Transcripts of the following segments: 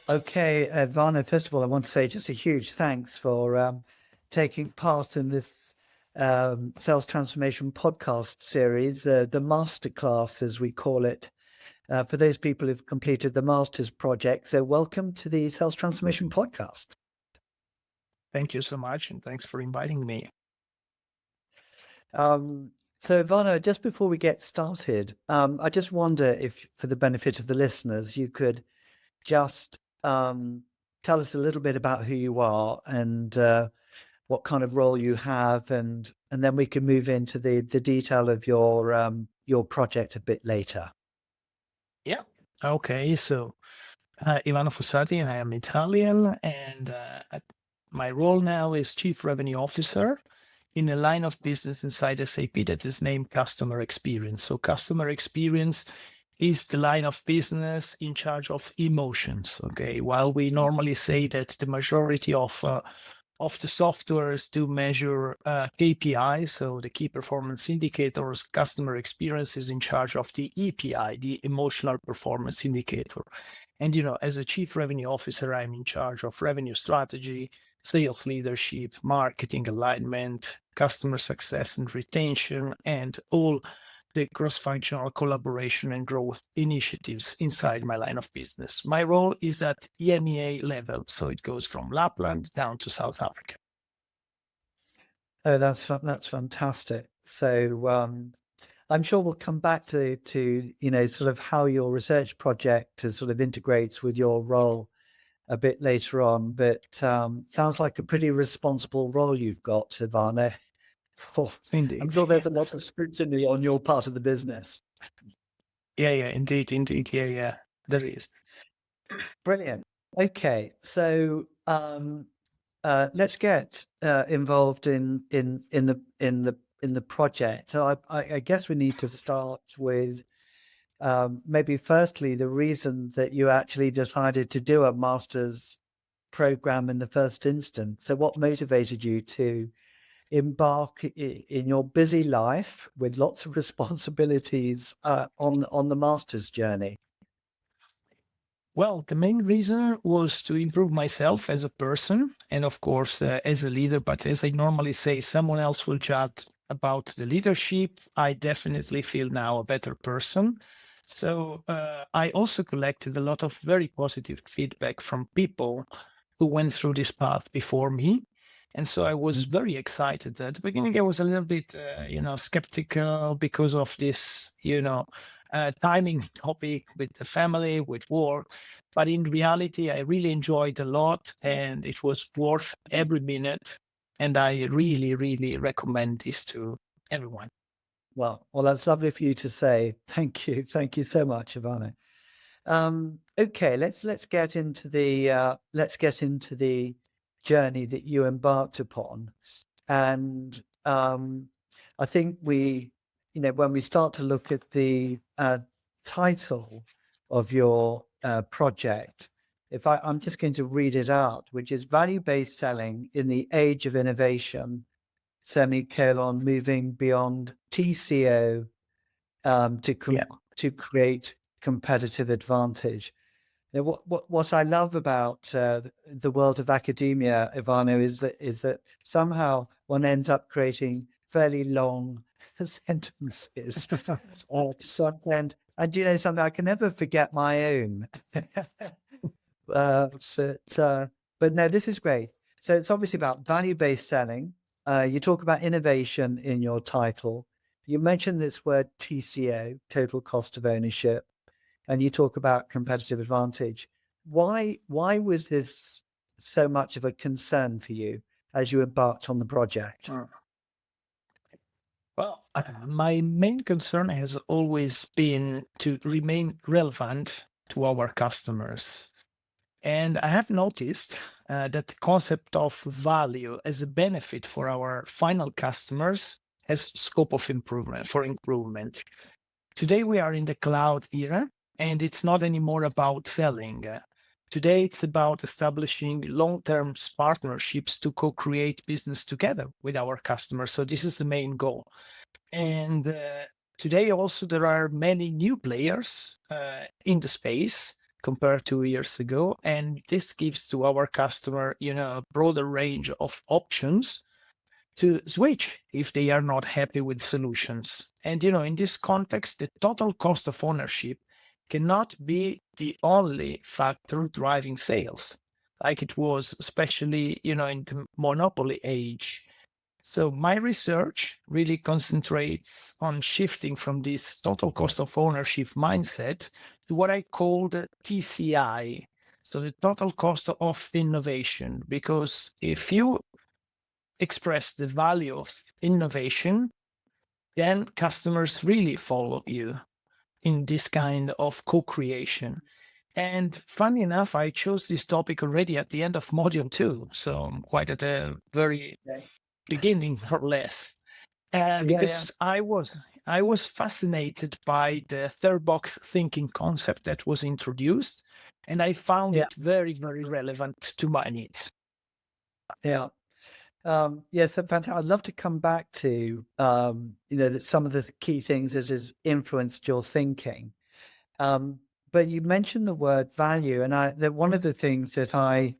Okay, Ivano, first of all, I want to say just a huge thanks for taking part in this sales transformation podcast series, the Masterclass, as we call it, for those people who've completed the Master's project. So welcome to the Sales Transformation Podcast. Thank you so much, and thanks for inviting me. So, Ivano, just before we get started, I just wonder if, for the benefit of the listeners, you could just tell us a little bit about who you are and what kind of role you have, and then we can move into the detail of your project a bit later. Yeah. Okay. So, Ivano Fossati, I am Italian, and my role now is Chief Revenue Officer in a line of business inside SAP that is named Customer Experience. So, Customer Experience is the line of business in charge of emotions. Okay. While we normally say that the majority of the softwares do measure KPIs, so the key performance indicators, customer experience is in charge of the EPI, the emotional performance indicator. And, as a chief revenue officer, I'm in charge of revenue strategy, sales leadership, marketing alignment, customer success and retention, and all the cross-functional collaboration and growth initiatives inside my line of business. My role is at EMEA level, so it goes from Lapland down to South Africa. Oh, that's fantastic. So I'm sure we'll come back to sort of how your research project sort of integrates with your role a bit later on. But sounds like a pretty responsible role you've got, Ivano. Indeed. I'm sure there's a lot of scrutiny on your part of the business. Yeah, indeed. Yeah, there is. Brilliant. Okay, so let's get involved in the project. So I guess we need to start with maybe firstly the reason that you actually decided to do a master's program in the first instance. So what motivated you to embark in your busy life with lots of responsibilities on the master's journey? Well, the main reason was to improve myself as a person and, of course, as a leader. But as I normally say, someone else will judge about the leadership. I definitely feel now a better person. So I also collected a lot of very positive feedback from people who went through this path before me. And so I was very excited. At the beginning, I was a little bit, skeptical because of this, timing topic with the family, with work. But in reality, I really enjoyed a lot and it was worth every minute. And I really, really recommend this to everyone. Well, that's lovely for you to say. Thank you. Thank you so much, Ivano. Okay, let's get into the journey that you embarked upon. And I think when we start to look at the title of your project, I'm just going to read it out, which is Value-Based Selling in the Age of Innovation, moving beyond TCO to create competitive advantage. Now, what I love about the world of academia, Ivano, is that somehow one ends up creating fairly long sentences. And do you know something? I can never forget my own. But no, this is great. So it's obviously about value-based selling. You talk about innovation in your title. You mentioned this word TCO, total cost of ownership, and you talk about competitive advantage. Why was this so much of a concern for you as you embarked on the project? Well, my main concern has always been to remain relevant to our customers. And I have noticed that the concept of value as a benefit for our final customers has scope of improvement. Today we are in the cloud era, and it's not anymore about selling. Today it's about establishing long-term partnerships to co-create business together with our customers. So this is the main goal. And today also there are many new players in the space compared to years ago. And this gives to our customer, a broader range of options to switch if they are not happy with solutions. And, in this context, the total cost of ownership cannot be the only factor driving sales, like it was, especially, in the monopoly age. So my research really concentrates on shifting from this total cost of ownership mindset to what I call the TCI, so the total cost of innovation. Because if you express the value of innovation, then customers really follow you in this kind of co-creation. And funny enough, I chose this topic already at the end of module 2, so I'm quite at the very Okay. beginning or less. Because I was fascinated by the third box thinking concept that was introduced, and I found it very, very relevant to my needs. Yeah. Yes, fantastic. I'd love to come back to that some of the key things that has influenced your thinking. But you mentioned the word value, and one of the things that I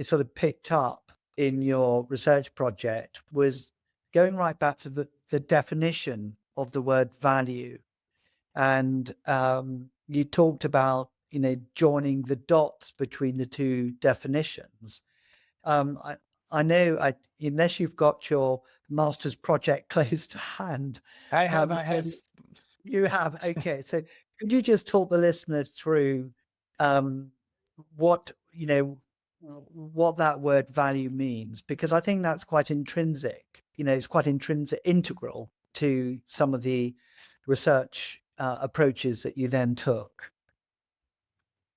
sort of picked up in your research project was going right back to the definition of the word value, and you talked about joining the dots between the two definitions. I know, unless you've got your master's project close to hand, I have. you have. Okay, so could you just talk the listener through what what that word value means? Because I think that's quite intrinsic. It's quite integral to some of the research approaches that you then took.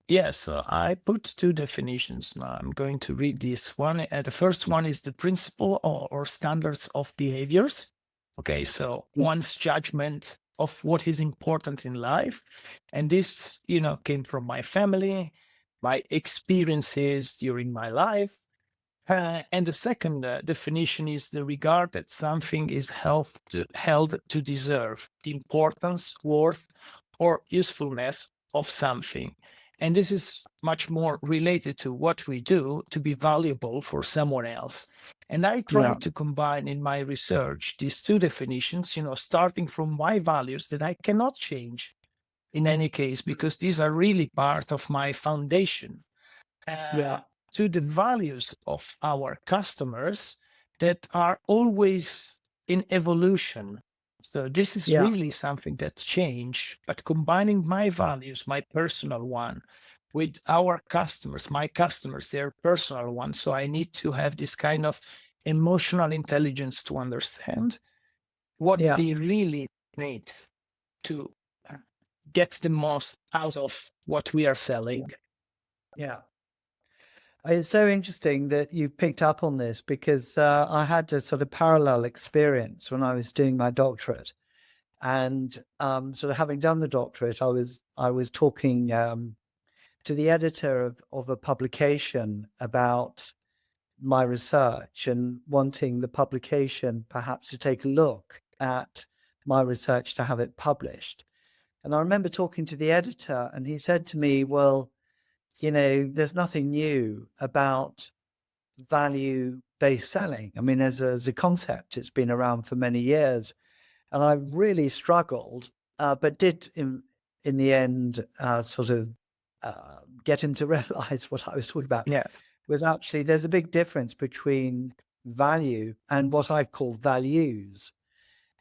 Yes, so I put two definitions. Now I'm going to read this one. The first one is the principle or standards of behaviors. Okay, so one's judgment of what is important in life. And this, came from my family, my experiences during my life. And the second definition is the regard that something is held to deserve, the importance, worth, or usefulness of something. And this is much more related to what we do to be valuable for someone else. And I tried to combine in my research these two definitions, starting from my values that I cannot change in any case, because these are really part of my foundation. To the values of our customers that are always in evolution. So this is really something that's changed, but combining my values, my personal one, with our customers, my customers, their personal one. So I need to have this kind of emotional intelligence to understand what they really need to get the most out of what we are selling. Yeah. It's so interesting that you picked up on this, because I had a sort of parallel experience when I was doing my doctorate, and sort of having done the doctorate, I was talking to the editor of a publication about my research and wanting the publication perhaps to take a look at my research to have it published. And I remember talking to the editor, and he said to me, well, there's nothing new about value-based selling. I mean, as a concept, it's been around for many years, and I really struggled, but did in the end sort of get him to realize what I was talking about. Was actually there's a big difference between value and what I call values.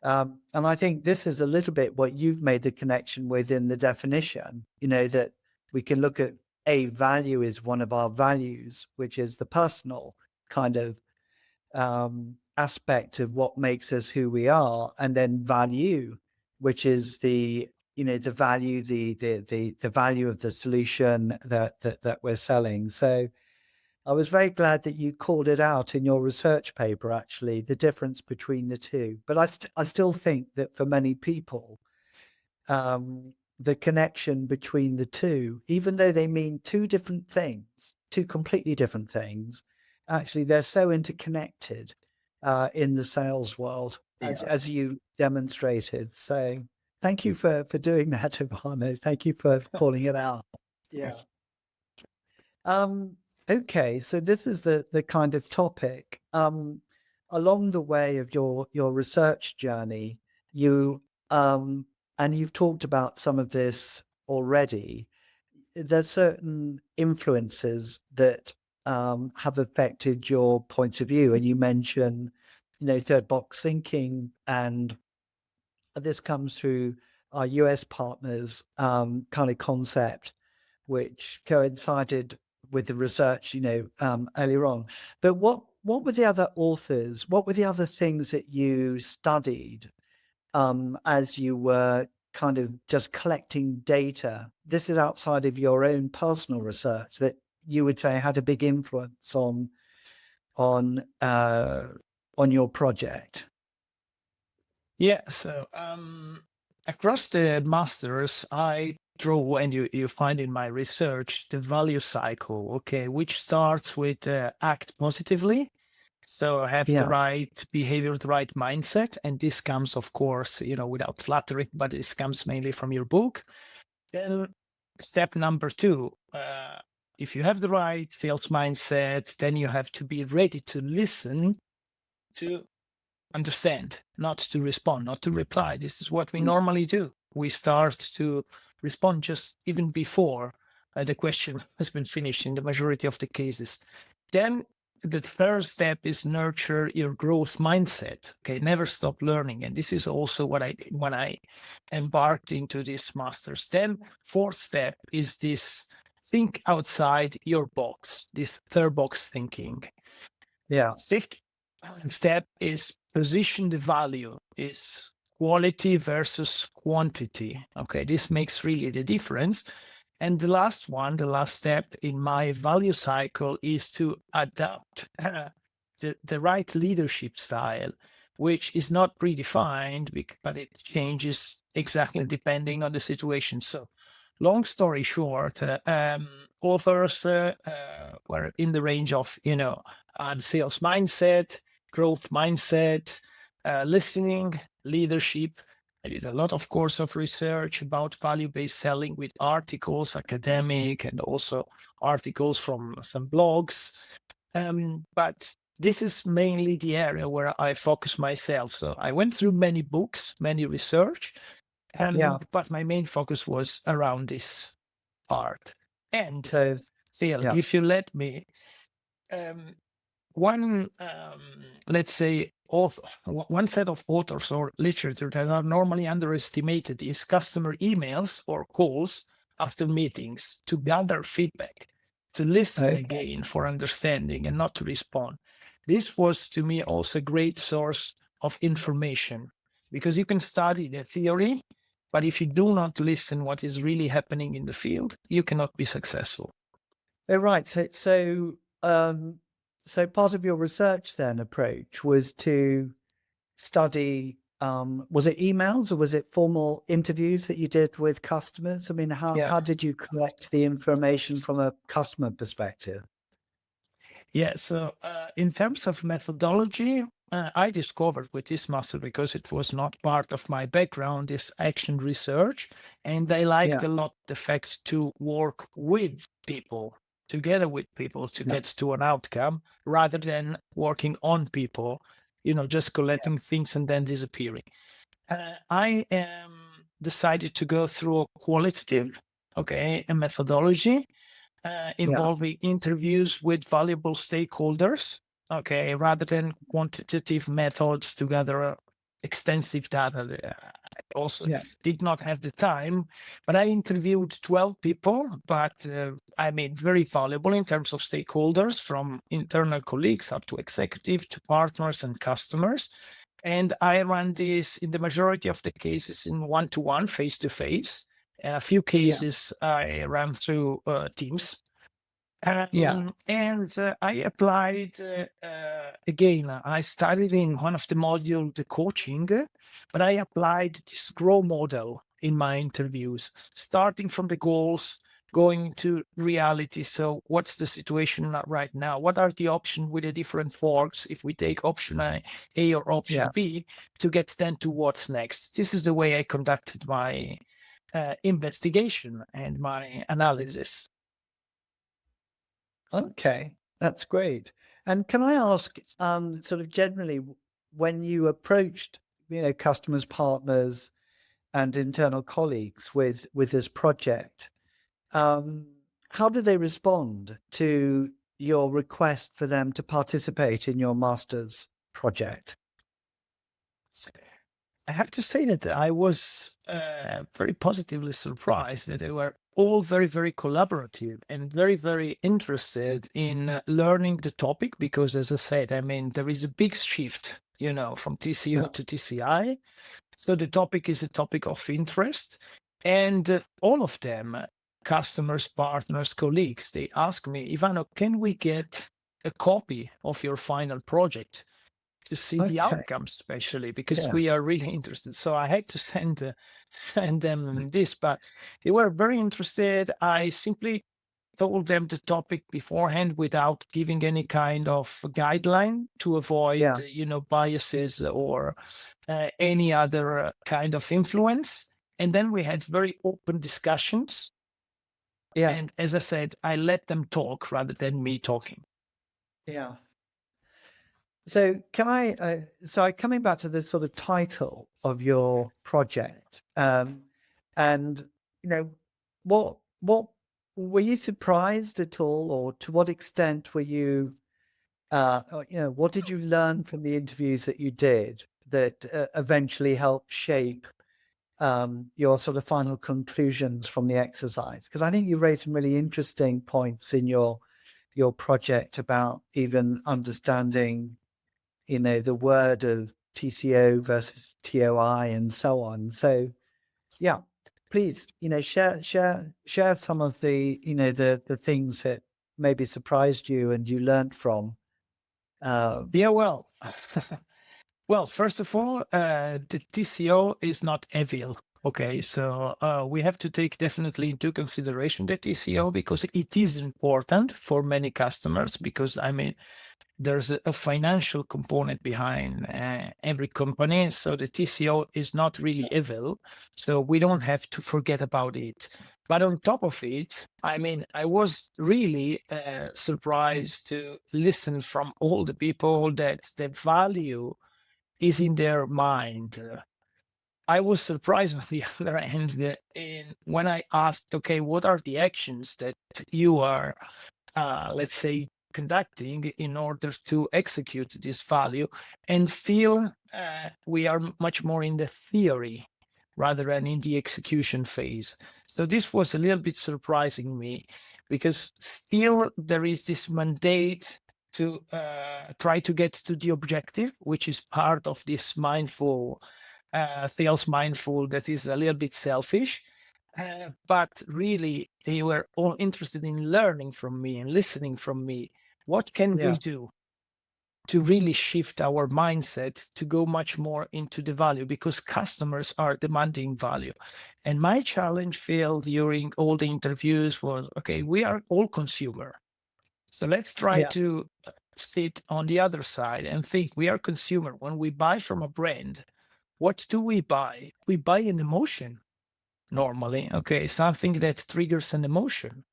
And I think this is a little bit what you've made the connection with in the definition, that we can look at a value is one of our values, which is the personal kind of aspect of what makes us who we are, and then value, which is the value, the value of the solution that we're selling. So I was very glad that you called it out in your research paper, actually, the difference between the two. But I still think that for many people, the connection between the two, even though they mean two different things, two completely different things, actually they're so interconnected in the sales world, as you demonstrated. So thank you for doing that, Ivano. Thank you for calling it out. Yeah. Okay, so this was the kind of topic. Along the way of your research journey, you and you've talked about some of this already. There's certain influences that have affected your point of view, and you mention, third box thinking, and this comes through our US partners' kind of concept, which coincided with the research, earlier on. But what were the other authors? What were the other things that you studied as you were kind of just collecting data? This is outside of your own personal research that you would say had a big influence on your project. Yeah, so across the masters, I draw, and you find in my research, the value cycle, okay, which starts with act positively. So have the right behavior, the right mindset. And this comes, of course, without flattery, but this comes mainly from your book. Then step number 2, if you have the right sales mindset, then you have to be ready to listen, to understand, not to respond, not to reply. This is what we normally do. We start to respond just even before the question has been finished in the majority of the cases. Then the third step is nurture your growth mindset. Okay, never stop learning. And this is also what I did when I embarked into this master's. Then fourth step is this: think outside your box, this third box thinking. Yeah. Fifth step is position the value, is quality versus quantity. Okay, this makes really the difference. And the last one, the last step in my value cycle, is to adapt the right leadership style, which is not predefined, but it changes exactly depending on the situation. So long story short, authors were in the range of, sales mindset, growth mindset, listening, leadership. I did a lot, of course, of research about value-based selling with articles, academic, and also articles from some blogs. But this is mainly the area where I focus myself. So I went through many books, many research, but my main focus was around this part. And So, still, if you let me, one, let's say, one set of authors or literature that are normally underestimated is customer emails or calls after meetings to gather feedback, to listen again for understanding and not to respond. This was, to me, also a great source of information, because you can study the theory, but if you do not listen what is really happening in the field, you cannot be successful. Oh, right. So part of your research then approach was to study, was it emails or was it formal interviews that you did with customers? I mean, how did you collect the information from a customer perspective? Yeah, so in terms of methodology, I discovered with this master, because it was not part of my background, this action research, and I liked a lot the fact to work with people, together with people, to get to an outcome, rather than working on people, just collecting things and then disappearing. I decided to go through a qualitative, a methodology, involving interviews with valuable stakeholders, rather than quantitative methods to gather extensive data. I also did not have the time, but I interviewed 12 people, but I made very valuable in terms of stakeholders, from internal colleagues up to executive, to partners and customers. And I ran this in the majority of the cases in one-to-one, face-to-face. A few cases I ran through Teams. And I applied again. I studied in one of the modules, the coaching, but I applied this grow model in my interviews, starting from the goals, going to reality. So what's the situation right now? What are the options with the different forks? If we take option A or option B, to get then to what's next. This is the way I conducted my investigation and my analysis. Okay, that's great. And can I ask, sort of generally, when you approached, customers, partners, and internal colleagues with this project, how did they respond to your request for them to participate in your master's project? I have to say that I was very positively surprised that they were all very, very collaborative and very, very interested in learning the topic because, as I said, I mean, there is a big shift, from TCO to TCI. So the topic is a topic of interest. And all of them, customers, partners, colleagues, they ask me, Ivano, can we get a copy of your final project to see the Okay. outcomes, especially because Yeah. we are really interested. So I had to send them this, but they were very interested. I simply told them the topic beforehand without giving any kind of guideline to avoid, Yeah. biases or any other kind of influence. And then we had very open discussions. Yeah. And as I said, I let them talk rather than me talking. Yeah. So coming back to the sort of title of your project, and what were you surprised at all, or to what extent were you, what did you learn from the interviews that you did that eventually helped shape your sort of final conclusions from the exercise? Because I think you raised some really interesting points in your project about even understanding the word of TCO versus TOI and so on. So yeah, please, share some of the, the things that maybe surprised you and you learned from. Yeah, well, well, first of all, the TCO is not evil. Okay, so we have to take definitely into consideration the TCO because it is important for many customers because I mean there's a financial component behind every company. So the TCO is not really evil. So we don't have to forget about it. But on top of it, I mean, I was really surprised to listen from all the people that the value is in their mind. I was surprised on the other end when I asked, okay, what are the actions that you are, let's say, conducting in order to execute this value? And still, we are much more in the theory rather than in the execution phase. So this was a little bit surprising me because still there is this mandate to try to get to the objective, which is part of this mindful, sales mindful that is a little bit selfish. But really, they were all interested in learning from me and listening from me. What can we do to really shift our mindset to go much more into the value? Because customers are demanding value. And my challenge field during all the interviews was, okay, we are all consumer. So let's try to sit on the other side and think we are consumer. When we buy from a brand, what do we buy? We buy an emotion normally, okay, something that triggers an emotion.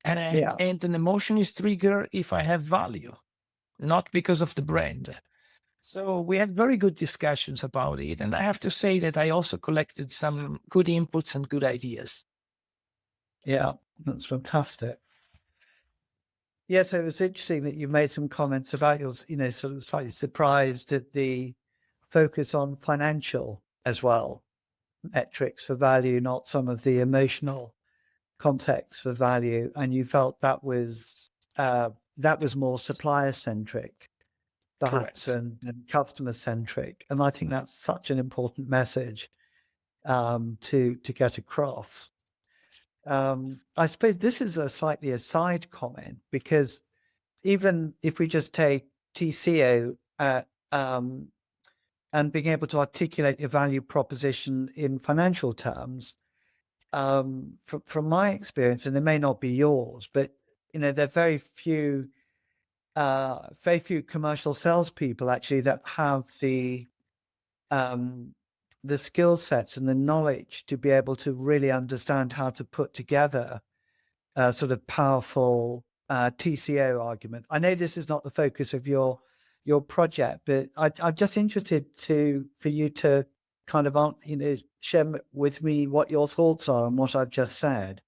And an emotion is triggered if I have value, not because of the brand. So we had very good discussions about it. And I have to say that I also collected some good inputs and good ideas. Yeah, that's fantastic. Yeah, so it was interesting that you made some comments about your, sort of slightly surprised at the focus on financial as well, metrics for value, not some of the emotional context for value. And you felt that was more supplier centric, perhaps, and customer centric. And I think that's such an important message to get across. I suppose this is a slightly a side comment because even if we just take TCO and being able to articulate your value proposition in financial terms, from my experience, and they may not be yours, but there are very few commercial salespeople actually that have the the skill sets and the knowledge to be able to really understand how to put together a sort of powerful TCO argument. I know this is not the focus of your project, but I'm just interested for you to kind of share with me what your thoughts are on what I've just said.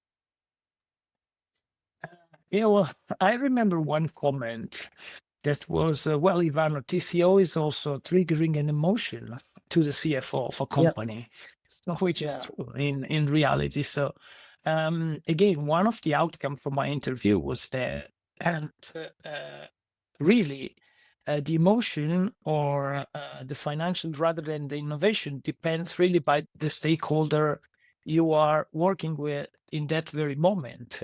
Yeah, well, I remember one comment that was, well, Ivano, TCO is also triggering an emotion to the CFO of a company, so, which is true in reality. So, again, one of the outcome from my interview was that, and really, the emotion or the financial rather than the innovation depends really by the stakeholder you are working with in that very moment.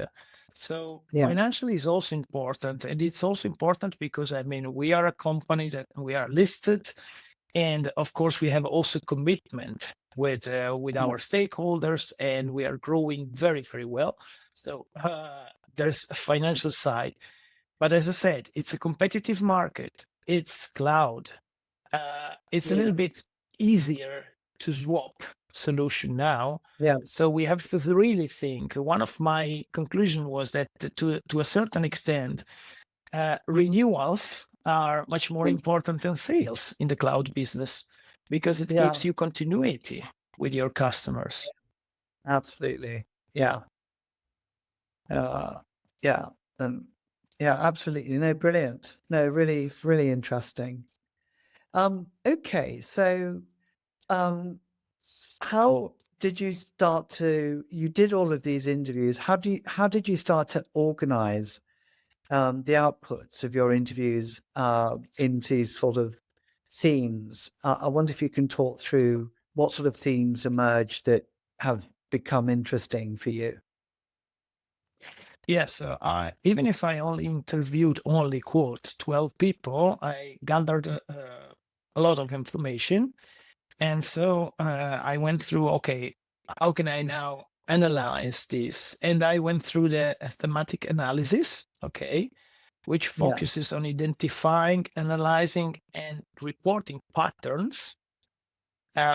So financially is also important, and it's also important because I mean we are a company that we are listed, and of course we have also commitment with our stakeholders, and we are growing very very well. So there's a financial side, but as I said, it's a competitive market. It's cloud. It's a little bit easier to swap solution now. So we have to really think. One of my conclusion was that to a certain extent, renewals are much more important than sales in the cloud business because it gives you continuity with your customers. Absolutely. Yeah. Absolutely. No, brilliant. No, really, really interesting. Okay. So, how did you you did all of these interviews. How did you start to organize, the outputs of your interviews, into sort of themes? I wonder if you can talk through what sort of themes emerged that have become interesting for you. Yes, even if I only interviewed only quote 12 people, I gathered a lot of information. And so I went through, okay, how can I now analyze this? And I went through the thematic analysis, okay, which focuses on identifying, analyzing, and reporting patterns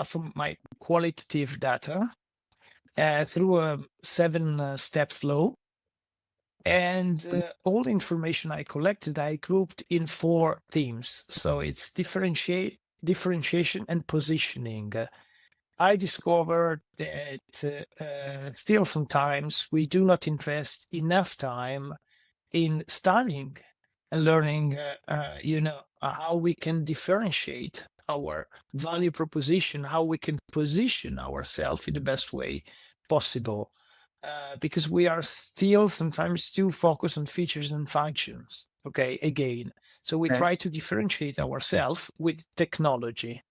from my qualitative data through a 7-step flow. And all the information I collected, I grouped in 4 themes. So it's differentiation, and positioning. I discovered that still sometimes we do not invest enough time in studying and learning, how we can differentiate our value proposition, how we can position ourselves in the best way possible. Because we are still sometimes too focused on features and functions. Okay, again. So we try to differentiate ourselves with technology.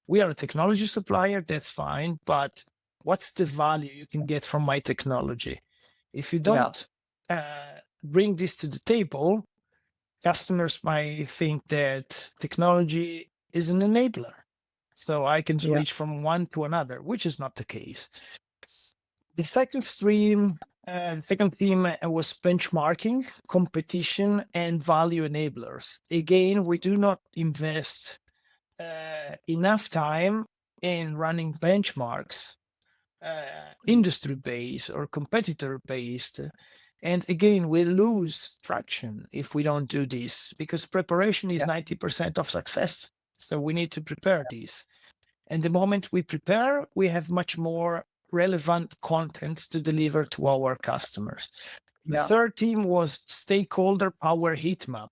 We are a technology supplier, that's fine, but what's the value you can get from my technology? If you don't bring this to the table, customers might think that technology is an enabler. So I can switch from one to another, which is not the case. The second theme was benchmarking, competition, and value enablers. Again, we do not invest enough time in running benchmarks, industry-based or competitor-based. And again, we lose traction if we don't do this because preparation is 90% of success. So we need to prepare this. And the moment we prepare, we have much more relevant content to deliver to our customers. The third theme was stakeholder power heat map.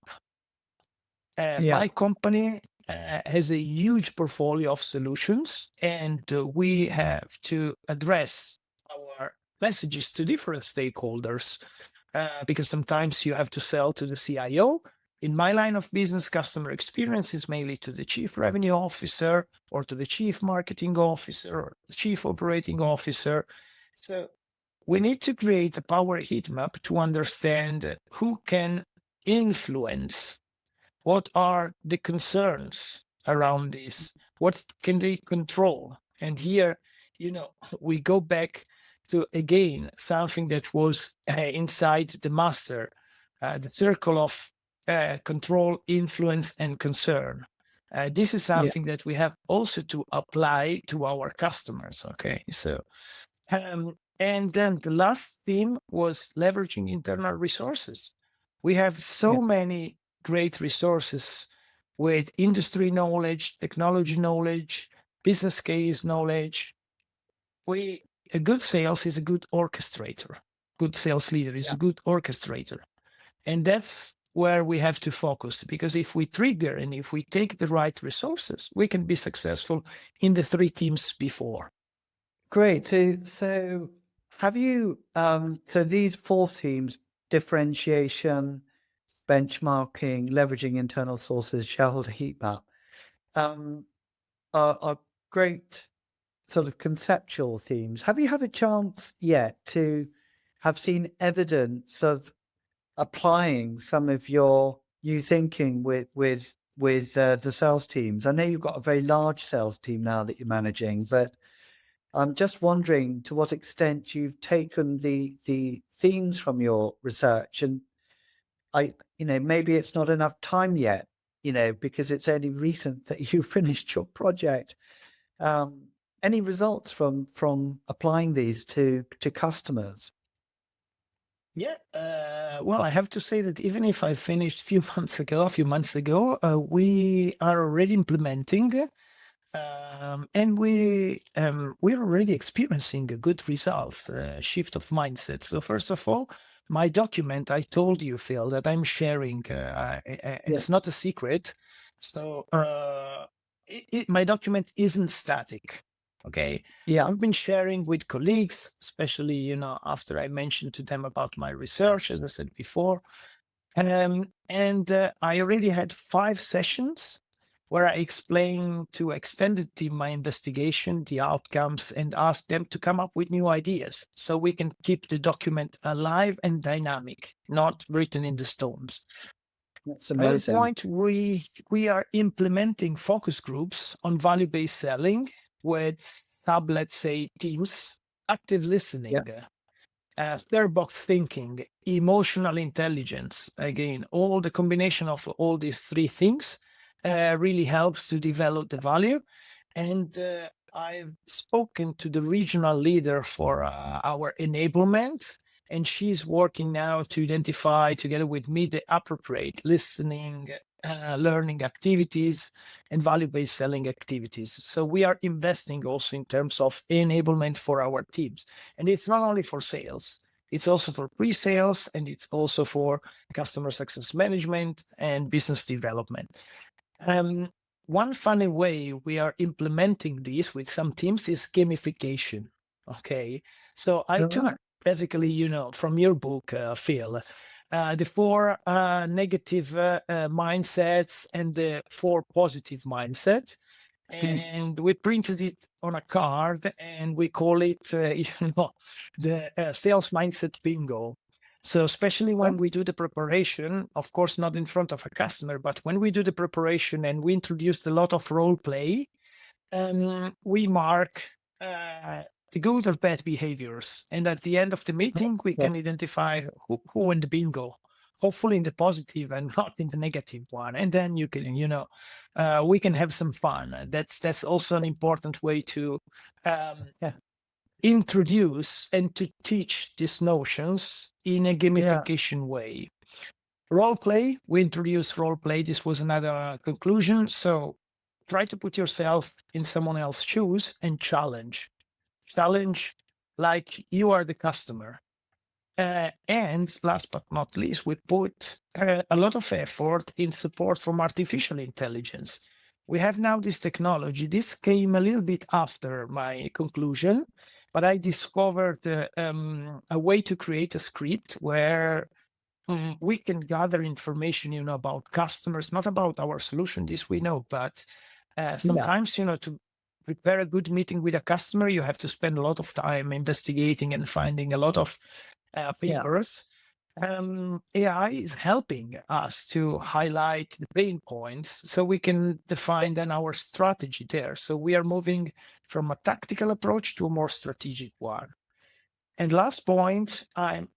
My company has a huge portfolio of solutions, and we have to address our messages to different stakeholders because sometimes you have to sell to the CIO. In my line of business, customer experience is mainly to the chief revenue officer or to the chief marketing officer or the chief operating officer. So we need to create a power heat map to understand who can influence, what are the concerns around this, what can they control. And here, we go back to, again, something that was inside the master, the circle of control, influence, and concern. This is Yeah. something that we have also to apply to our customers. Okay, so and then the last theme was leveraging internal resources. We have so Yeah. many great resources with industry knowledge, technology knowledge, business case knowledge. A good sales is a good orchestrator. Good sales leader is Yeah. a good orchestrator. And that's where we have to focus, because if we trigger and if we take the right resources, we can be successful in the three teams before. Great. So have you, so these four themes, differentiation, benchmarking, leveraging internal sources, shareholder heat map, are great sort of conceptual themes. Have you had a chance yet to have seen evidence of applying some of your new thinking with the sales teams? I know you've got a very large sales team now that you're managing, but I'm just wondering to what extent you've taken the themes from your research, and maybe it's not enough time yet, because it's only recent that you finished your project. Any results from applying these to customers? Yeah. Well, I have to say that even if I finished a few months ago, we are already implementing, and we're already experiencing a good result, shift of mindset. So first of all, my document, I told you, Phil, that I'm sharing. Yeah. It's not a secret. So my document isn't static. Okay. Yeah. I've been sharing with colleagues, especially, after I mentioned to them about my research, as I said before. And I already had 5 sessions where I explained to extended team my investigation, the outcomes, and asked them to come up with new ideas so we can keep the document alive and dynamic, not written in the stones. That's Another amazing. point, we are implementing focus groups on value-based selling with let's say, teams, active listening, third box thinking, emotional intelligence. Again, all the combination of all these 3 things really helps to develop the value. And I've spoken to the regional leader for our enablement, and she's working now to identify together with me the appropriate listening, learning activities and value-based selling activities. So we are investing also in terms of enablement for our teams. And it's not only for sales, it's also for pre-sales, and it's also for customer success management and business development. One funny way we are implementing this with some teams is gamification. Okay. So I All took right. basically, from your book, Phil, the 4 negative mindsets and the 4 positive mindsets. And we printed it on a card and we call it, the sales mindset bingo. So especially when we do the preparation, of course, not in front of a customer, but when we do the preparation and we introduced a lot of role play, we mark the good or bad behaviors. And at the end of the meeting, we can identify who won the bingo, hopefully in the positive and not in the negative one. And then you can, we can have some fun. That's also an important way to introduce and to teach these notions in a gamification way. Role play, we introduced role play. This was another conclusion. So try to put yourself in someone else's shoes and challenge. Challenge like you are the customer. And last but not least, we put a lot of effort in support from artificial intelligence. We have now this technology. This came a little bit after my conclusion, but I discovered a way to create a script where we can gather information, about customers, not about our solution. This we know, but sometimes, to prepare a good meeting with a customer, you have to spend a lot of time investigating and finding a lot of papers. AI is helping us to highlight the pain points so we can define then our strategy there. So we are moving from a tactical approach to a more strategic one. And last point, I'm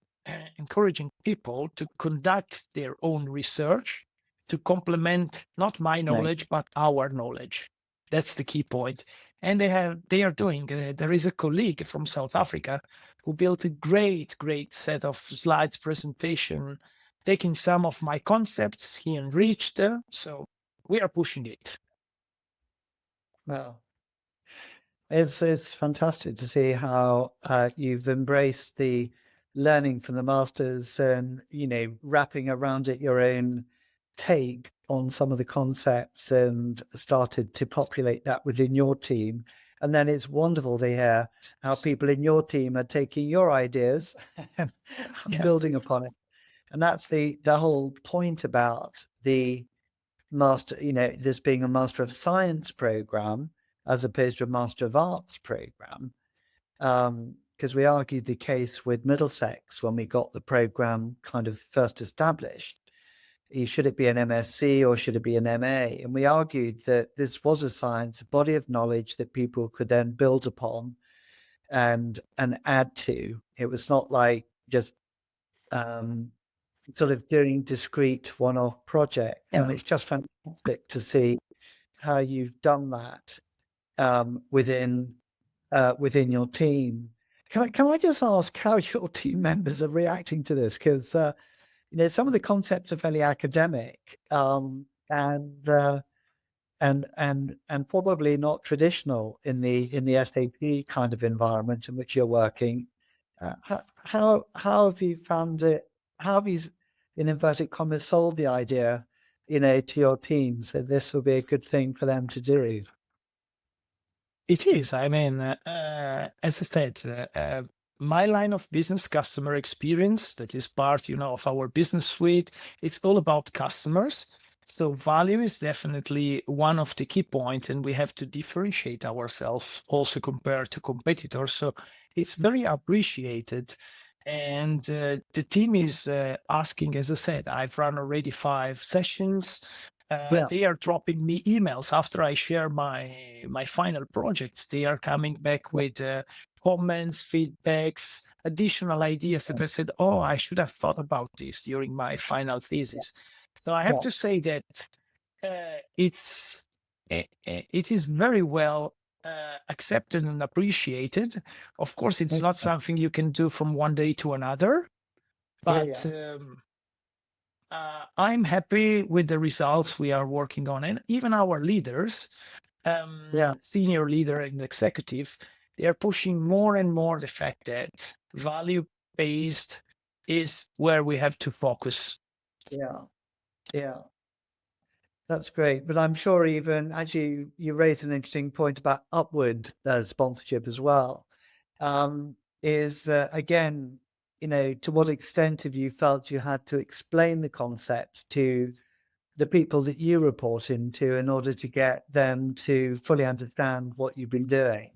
encouraging people to conduct their own research to complement not my Right. knowledge, but our knowledge. That's the key point. And they are doing, there is a colleague from South Africa who built a great set of slides presentation, taking some of my concepts, he enriched them. So we are pushing it. Well, it's fantastic to see how you've embraced the learning from the masters and, wrapping around it your own take on some of the concepts and started to populate that within your team. And then it's wonderful to hear how people in your team are taking your ideas and Yeah. building upon it. And that's the whole point about the master, this being a Master of Science program as opposed to a Master of Arts program. Because we argued the case with Middlesex when we got the program kind of first established. Should it be an MSc or should it be an MA? And we argued that this was a science, a body of knowledge that people could then build upon and add to. It was not like just sort of doing discrete one-off projects. Yeah. And it's just fantastic to see how you've done that within your team. Can I just ask how your team members are reacting to this? Because some of the concepts are fairly academic and probably not traditional in the SAP kind of environment in which you're working. How have you found it? How have you, in inverted commas, sold the idea, to your team so this will be a good thing for them to do? It is. I mean, as I said, my line of business, customer experience, that is part, of our business suite. It's all about customers. So value is definitely one of the key points, and we have to differentiate ourselves also compared to competitors. So it's very appreciated. And the team is asking, as I said, I've run already 5 sessions. They are dropping me emails after I share my final projects. They are coming back with comments, feedbacks, additional ideas that I said, oh, I should have thought about this during my final thesis. So I have to say that it is very well accepted and appreciated. Of course, it's not something you can do from one day to another, but I'm happy with the results we are working on. And even our leaders, senior leader and executive, they are pushing more and more the fact that value-based is where we have to focus. Yeah. That's great. But I'm sure even as you raised an interesting point about upward sponsorship as well, is that, again, to what extent have you felt you had to explain the concepts to the people that you report into in order to get them to fully understand what you've been doing?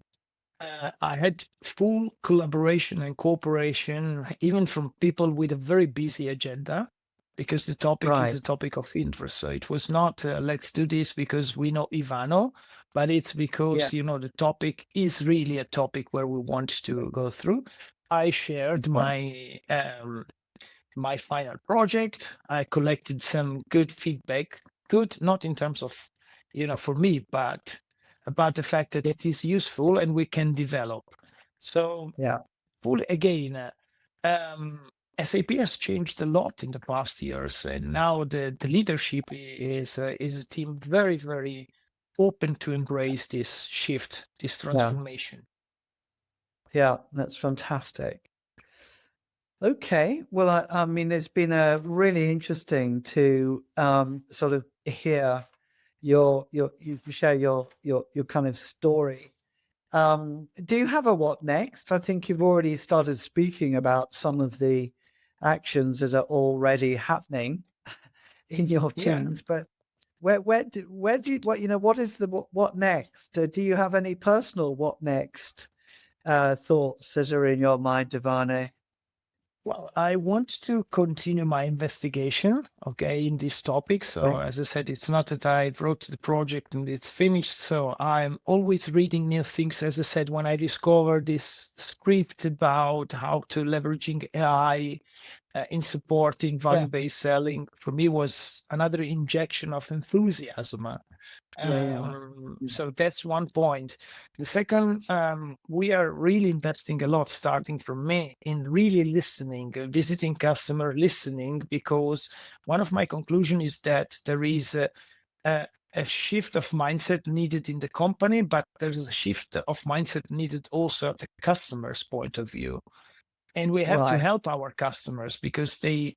I had full collaboration and cooperation, even from people with a very busy agenda, because the topic is a topic of interest. So it was not, let's do this because we know Ivano, but it's because, the topic is really a topic where we want to go through. I shared my final project. I collected some good feedback, good, not in terms of, for me, but about the fact that it is useful and we can develop. So fully again, SAP has changed a lot in the past years, and now the leadership is a team very, very open to embrace this shift, this transformation. Yeah, that's fantastic. Okay, well, I mean, it's been really interesting to sort of hear you share your kind of story. Do you have a what next? I think you've already started speaking about some of the actions that are already happening in your teams, but what is the what next? Do you have any personal what next thoughts that are in your mind, Ivano? Well, I want to continue my investigation, in this topic. So, as I said, it's not that I wrote the project and it's finished. So, I'm always reading new things. As I said, when I discovered this script about how to leveraging AI in supporting value-based selling, for me, was another injection of enthusiasm. So that's one point. The second, we are really investing a lot, starting from me, in really listening, visiting customer, listening, because one of my conclusions is that there is a shift of mindset needed in the company, but there is a shift of mindset needed also at the customer's point of view. And we have to Right. help our customers because they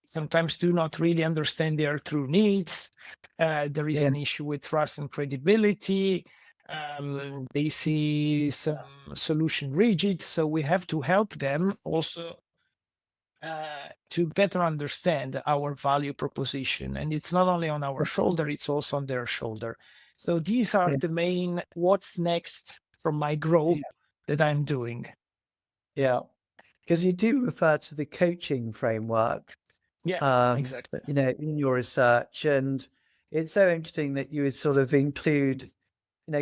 sometimes do not really understand their true needs. There is an issue with trust and credibility. They see some solution rigid. So we have to help them also to better understand our value proposition. And it's not only on our shoulder, it's also on their shoulder. So these are the main what's next from my growth that I'm doing. Yeah. Because you do refer to the coaching framework, Exactly. in your research. And it's so interesting that you would sort of include,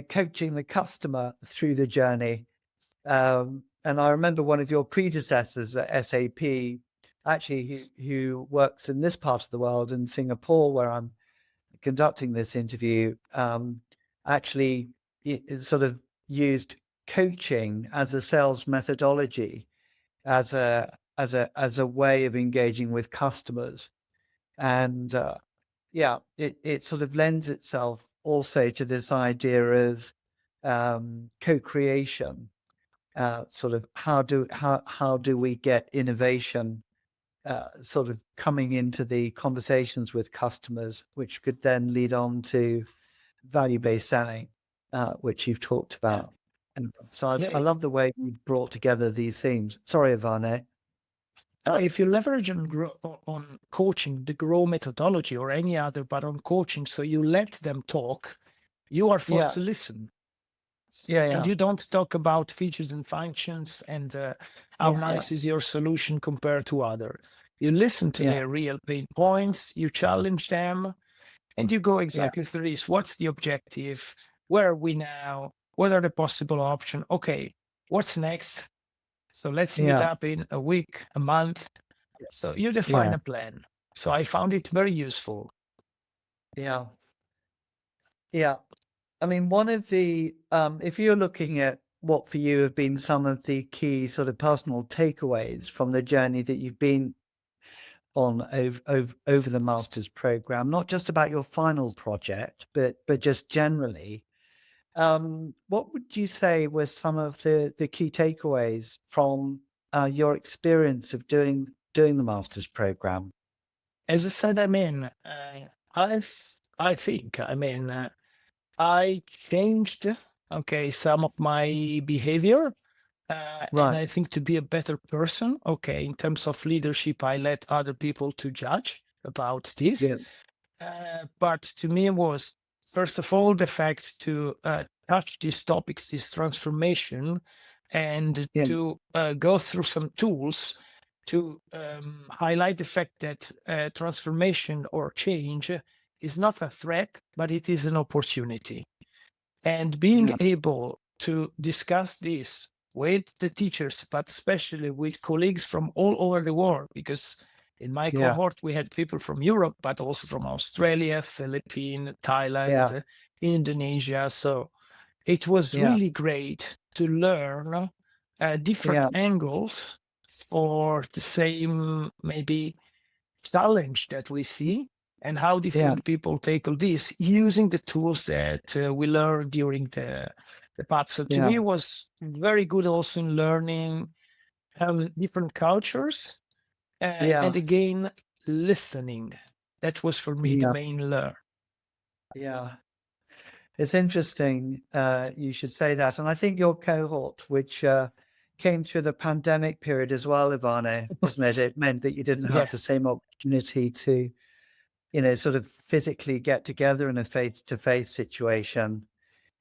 coaching the customer through the journey. And I remember one of your predecessors at SAP, actually, who works in this part of the world in Singapore, where I'm conducting this interview, actually sort of used coaching as a sales methodology, as a way of engaging with customers. And it sort of lends itself also to this idea of co-creation. Sort of how do we get innovation sort of coming into the conversations with customers, which could then lead on to value-based selling, which you've talked about. And so I love the way you brought together these themes. Sorry, Ivano. If you leverage on coaching, the grow methodology or any other, but on coaching, so you let them talk, you are forced to listen. And you don't talk about features and functions and how nice is your solution compared to other. You listen to their real pain points, you challenge them, and you go exactly through this. What's the objective? Where are we now? What are the possible options? Okay, what's next? So let's meet up in a week, a month. So you define a plan. So I found it very useful. Yeah. Yeah. I mean, one of the, if you're looking at what for you have been some of the key sort of personal takeaways from the journey that you've been on over the master's program, not just about your final project, but just generally, what would you say were some of the key takeaways from your experience of doing the master's program? As I said, I changed, some of my behavior. And I think to be a better person, in terms of leadership, I let other people to judge about this. But to me, it was, first of all, the fact to touch these topics, this transformation, and to go through some tools to highlight the fact that transformation or change is not a threat, but it is an opportunity. And being able to discuss this with the teachers, but especially with colleagues from all over the world, because in my cohort, we had people from Europe, but also from Australia, Philippines, Thailand, Indonesia. So it was really great to learn different angles for the same maybe challenge that we see and how different people tackle this using the tools that we learned during the path. So to me, it was very good also in learning different cultures and again, listening. That was for me the main learn. Yeah. It's interesting you should say that. And I think your cohort, which came through the pandemic period as well, Ivano, wasn't it? It meant that you didn't have the same opportunity to, sort of physically get together in a face-to-face situation.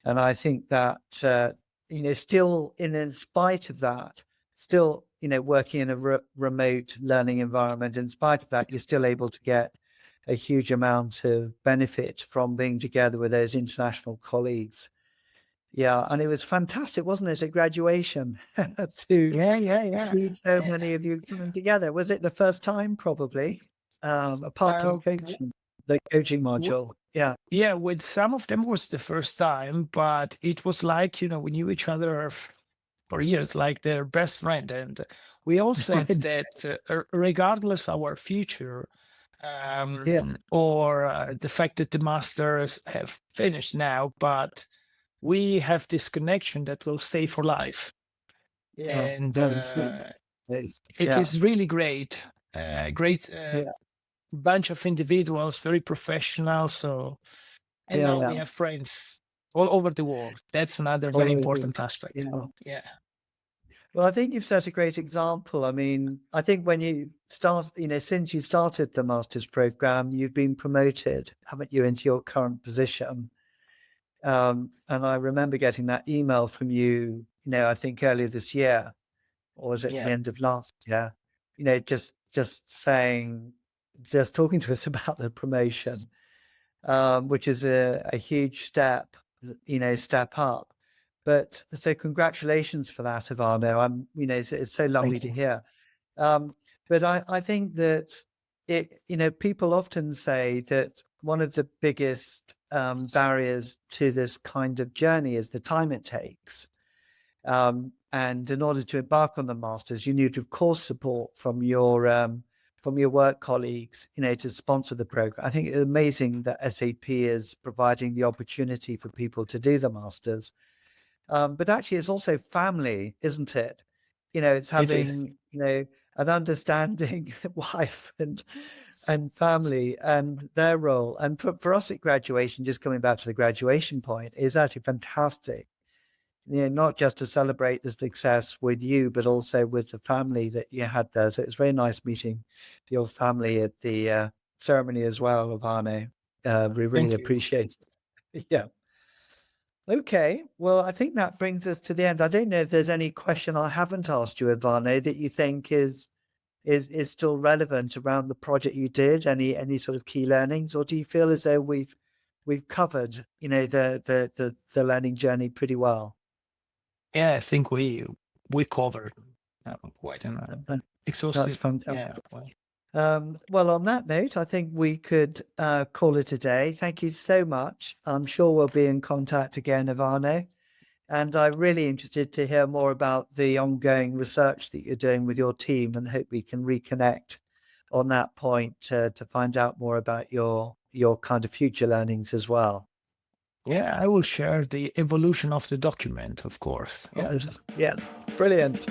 And I think that, still in spite of that, still, working in a remote learning environment, in spite of that, you're still able to get a huge amount of benefit from being together with those international colleagues. Yeah, and it was fantastic, wasn't it, at graduation to Yeah. see so many of you coming together. Was it the first time, probably, apart from coaching, the coaching module? Yeah, Yeah, with some of them was the first time, but it was like, we knew each other for years, like their best friend. And we all said right. that regardless our future, Yeah, or the fact that the masters have finished now, but we have this connection that will stay for life. yeah. And No, it yeah, is really great, great yeah, bunch of individuals, very professional. So, and yeah, now we yeah. have friends all over the world. That's another very important aspect. Yeah. Yeah. Well, I think you've set a great example. I mean, I think when you start, since you started the master's program, you've been promoted, haven't you, into your current position? And I remember getting that email from you, I think earlier this year, or was it the Yeah. end of last year? Just saying, just talking to us about the promotion, which is a huge step, step up. But so congratulations for that, Ivano. It's so lovely to hear. But I think that people often say that one of the biggest barriers to this kind of journey is the time it takes. And in order to embark on the masters, you need, of course, support from your work colleagues, to sponsor the program. I think it's amazing that SAP is providing the opportunity for people to do the masters. But actually, it's also family, isn't it? It's It is. having, an understanding wife and family and their role. And for us at graduation, just coming back to the graduation point, is actually fantastic. Not just to celebrate the success with you, but also with the family that you had there. So it's very nice meeting your family at the ceremony as well, Ivano. We really Thank you. appreciate it. Yeah. Okay. Well, I think that brings us to the end. I don't know if there's any question I haven't asked you, Ivano, that you think is still relevant around the project you did. Any sort of key learnings, or do you feel as though we've covered, the learning journey pretty well? Yeah, I think we covered quite an That's exhaustive. fantastic. Yeah. Well, Well, on that note, I think we could call it a day. Thank you so much. I'm sure we'll be in contact again, Ivano. And I'm really interested to hear more about the ongoing research that you're doing with your team, and hope we can reconnect on that point to find out more about your kind of future learnings as well. yeah, I will share the evolution of the document, of course. Yeah. Yeah, brilliant.